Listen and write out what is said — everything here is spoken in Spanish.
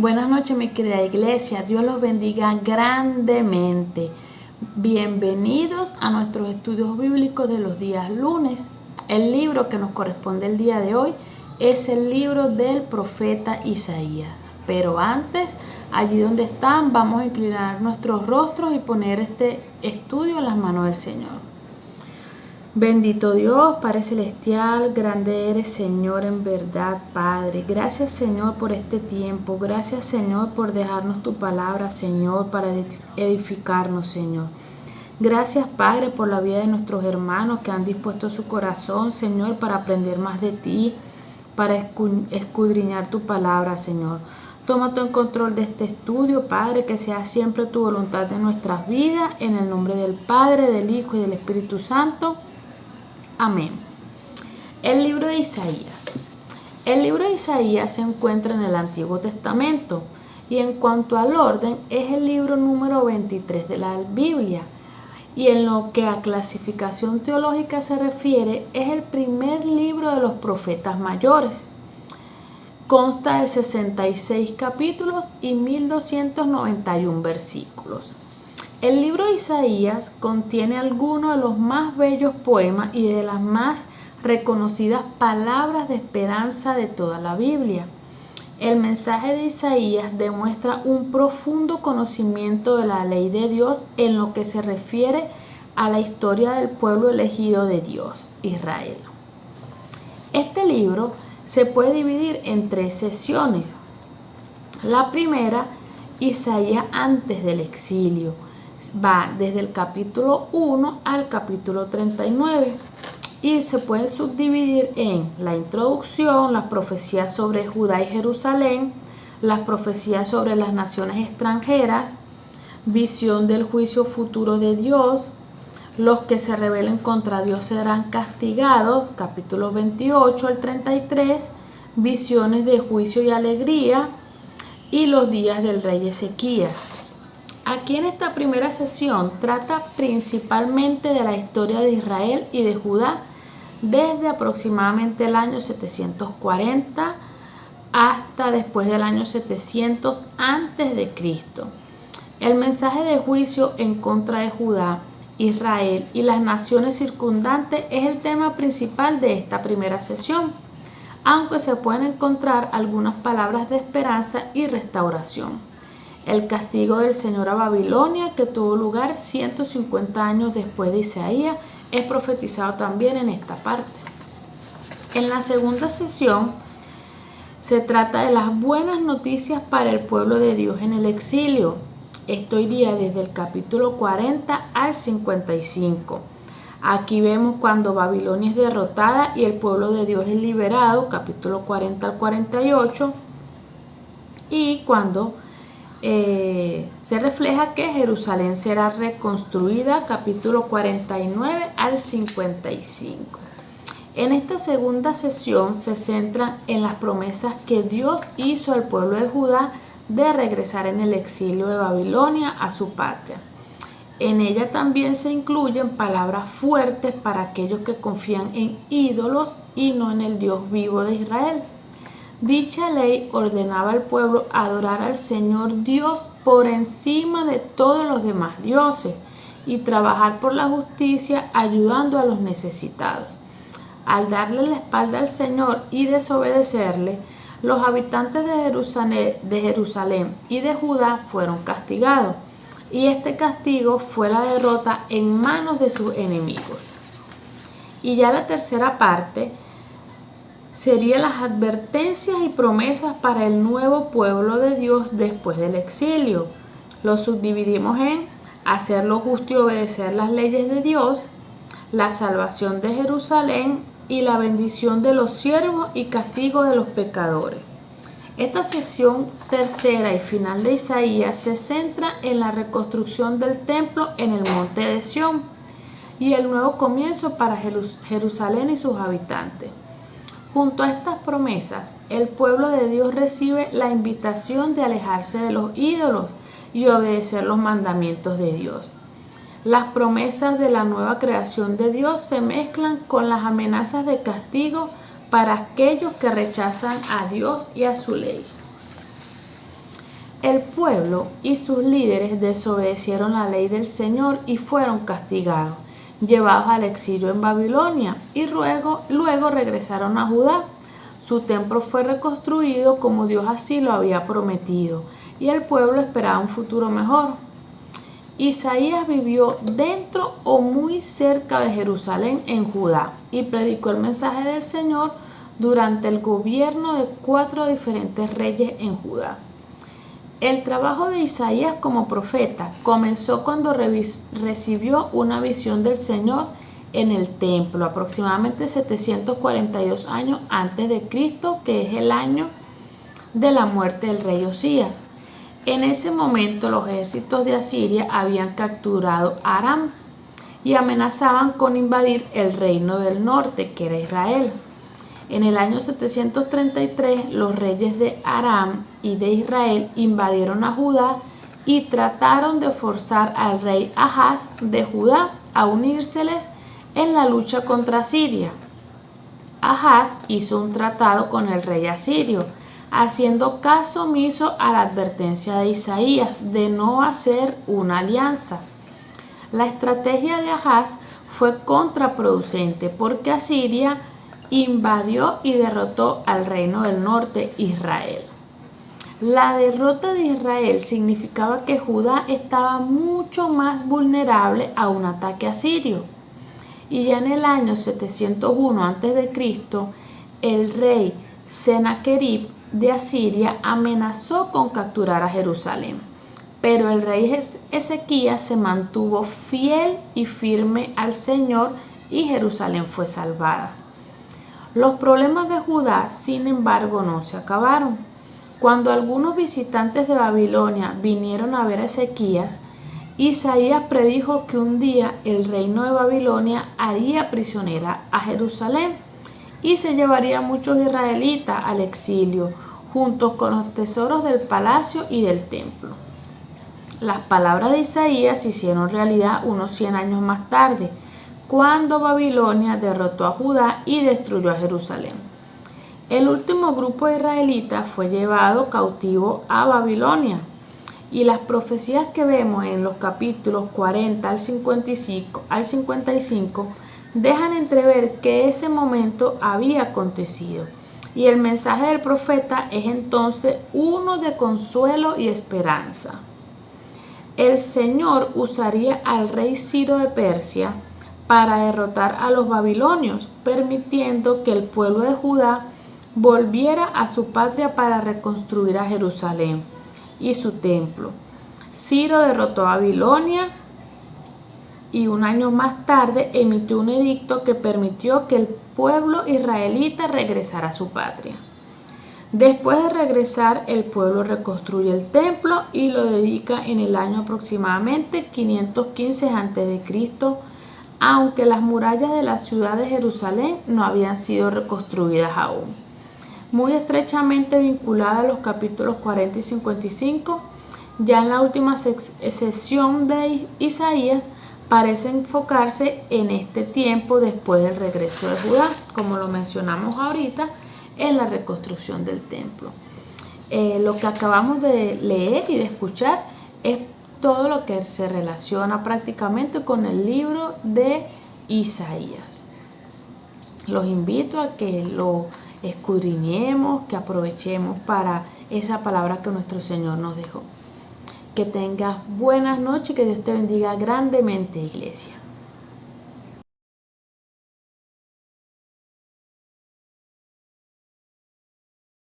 Buenas noches, mi querida iglesia. Dios los bendiga grandemente. Bienvenidos a nuestros estudios bíblicos de los días lunes. El libro que nos corresponde el día de hoy es el libro del profeta Isaías. Pero antes, allí donde están, vamos a inclinar nuestros rostros y poner este estudio en las manos del Señor. Bendito Dios, Padre Celestial, grande eres, Señor, en verdad, Padre. Gracias, Señor, por este tiempo. Gracias, Señor, por dejarnos tu palabra, Señor, para edificarnos, Señor. Gracias, Padre, por la vida de nuestros hermanos que han dispuesto su corazón, Señor, para aprender más de ti, para escudriñar tu palabra, Señor. Toma tú en control de este estudio, Padre, que sea siempre tu voluntad de nuestras vidas, en el nombre del Padre, del Hijo y del Espíritu Santo. Amén. El libro de Isaías. El libro de Isaías se encuentra en el Antiguo Testamento y en cuanto al orden es el libro número 23 de la Biblia, y en lo que a clasificación teológica se refiere es el primer libro de los profetas mayores. Consta de 66 capítulos y 1291 versículos. El libro de Isaías contiene algunos de los más bellos poemas y de las más reconocidas palabras de esperanza de toda la Biblia. El mensaje de Isaías demuestra un profundo conocimiento de la ley de Dios en lo que se refiere a la historia del pueblo elegido de Dios, Israel. Este libro se puede dividir en 3 sesiones. La primera, Isaías antes del exilio, va desde el capítulo 1 al capítulo 39 y se puede subdividir en la introducción, las profecías sobre Judá y Jerusalén, las profecías sobre las naciones extranjeras, visión del juicio futuro de Dios, los que se rebelen contra Dios serán castigados, capítulo 28 al 33, visiones de juicio y alegría, y los días del rey Ezequías. Aquí en esta primera sesión trata principalmente de la historia de Israel y de Judá desde aproximadamente el año 740 hasta después del año 700 antes de Cristo. El mensaje de juicio en contra de Judá, Israel y las naciones circundantes es el tema principal de esta primera sesión, aunque se pueden encontrar algunas palabras de esperanza y restauración. El castigo del Señor a Babilonia, que tuvo lugar 150 años después de Isaías, es profetizado también en esta parte. En la segunda sesión se trata de las buenas noticias para el pueblo de Dios en el exilio. Esto iría desde el capítulo 40 al 55. Aquí vemos cuando Babilonia es derrotada y el pueblo de Dios es liberado, capítulo 40 al 48, y cuando se refleja que Jerusalén será reconstruida, capítulo 49 al 55. En esta segunda sesión se centra en las promesas que Dios hizo al pueblo de Judá de regresar en el exilio de Babilonia a su patria. En ella también se incluyen palabras fuertes para aquellos que confían en ídolos y no en el Dios vivo de Israel. Dicha ley ordenaba al pueblo adorar al Señor Dios por encima de todos los demás dioses y trabajar por la justicia ayudando a los necesitados. Al darle la espalda al Señor y desobedecerle, los habitantes de Jerusalén y de Judá fueron castigados, y este castigo fue la derrota en manos de sus enemigos. Y ya la tercera parte serían las advertencias y promesas para el nuevo pueblo de Dios después del exilio. Lo subdividimos en hacer lo justo y obedecer las leyes de Dios, la salvación de Jerusalén y la bendición de los siervos y castigo de los pecadores. Esta sesión tercera y final de Isaías se centra en la reconstrucción del templo en el monte de Sión y el nuevo comienzo para Jerusalén y sus habitantes. Junto a estas promesas, el pueblo de Dios recibe la invitación de alejarse de los ídolos y obedecer los mandamientos de Dios. Las promesas de la nueva creación de Dios se mezclan con las amenazas de castigo para aquellos que rechazan a Dios y a su ley. El pueblo y sus líderes desobedecieron la ley del Señor y fueron castigados, llevados al exilio en Babilonia, y luego regresaron a Judá. Su templo fue reconstruido como Dios así lo había prometido, y el pueblo esperaba un futuro mejor. Isaías vivió dentro o muy cerca de Jerusalén en Judá y predicó el mensaje del Señor durante el gobierno de 4 diferentes reyes en Judá. El trabajo de Isaías como profeta comenzó cuando recibió una visión del Señor en el templo, aproximadamente 742 años antes de Cristo, que es el año de la muerte del rey Osías. En ese momento los ejércitos de Asiria habían capturado Aram y amenazaban con invadir el reino del norte, que era Israel. En el año 733 los reyes de Aram y de Israel invadieron a Judá y trataron de forzar al rey Ahaz de Judá a unírseles en la lucha contra Siria. Ahaz hizo un tratado con el rey asirio, haciendo caso omiso a la advertencia de Isaías de no hacer una alianza. La estrategia de Ahaz fue contraproducente porque Asiria invadió y derrotó al reino del norte, Israel. La derrota de Israel significaba que Judá estaba mucho más vulnerable a un ataque asirio. Y ya en el año 701 a.C., el rey Sennacherib de Asiria amenazó con capturar a Jerusalén. Pero el rey Ezequías se mantuvo fiel y firme al Señor y Jerusalén fue salvada. Los problemas de Judá, sin embargo, no se acabaron. Cuando algunos visitantes de Babilonia vinieron a ver a Ezequías, Isaías predijo que un día el reino de Babilonia haría prisionera a Jerusalén y se llevaría a muchos israelitas al exilio, junto con los tesoros del palacio y del templo. Las palabras de Isaías se hicieron realidad unos 100 años más tarde, cuando Babilonia derrotó a Judá y destruyó a Jerusalén. El último grupo de israelitas fue llevado cautivo a Babilonia, y las profecías que vemos en los capítulos 40 al 55 dejan entrever que ese momento había acontecido. Y el mensaje del profeta es entonces uno de consuelo y esperanza. El Señor usaría al rey Ciro de Persia para derrotar a los babilonios, permitiendo que el pueblo de Judá volviera a su patria para reconstruir a Jerusalén y su templo. Ciro derrotó a Babilonia y un año más tarde emitió un edicto que permitió que el pueblo israelita regresara a su patria. Después de regresar, el pueblo reconstruye el templo y lo dedica en el año aproximadamente 515 a.C., aunque las murallas de la ciudad de Jerusalén no habían sido reconstruidas aún. Muy estrechamente vinculada a los capítulos 40 y 55, ya en la última sesión de Isaías parece enfocarse en este tiempo después del regreso de Judá, como lo mencionamos ahorita en la reconstrucción del templo. Lo que acabamos de leer y de escuchar es todo lo que se relaciona prácticamente con el libro de Isaías. Los invito a que lo escudriñemos, que aprovechemos para esa palabra que nuestro Señor nos dejó. Que tengas buenas noches y que Dios te bendiga grandemente, iglesia.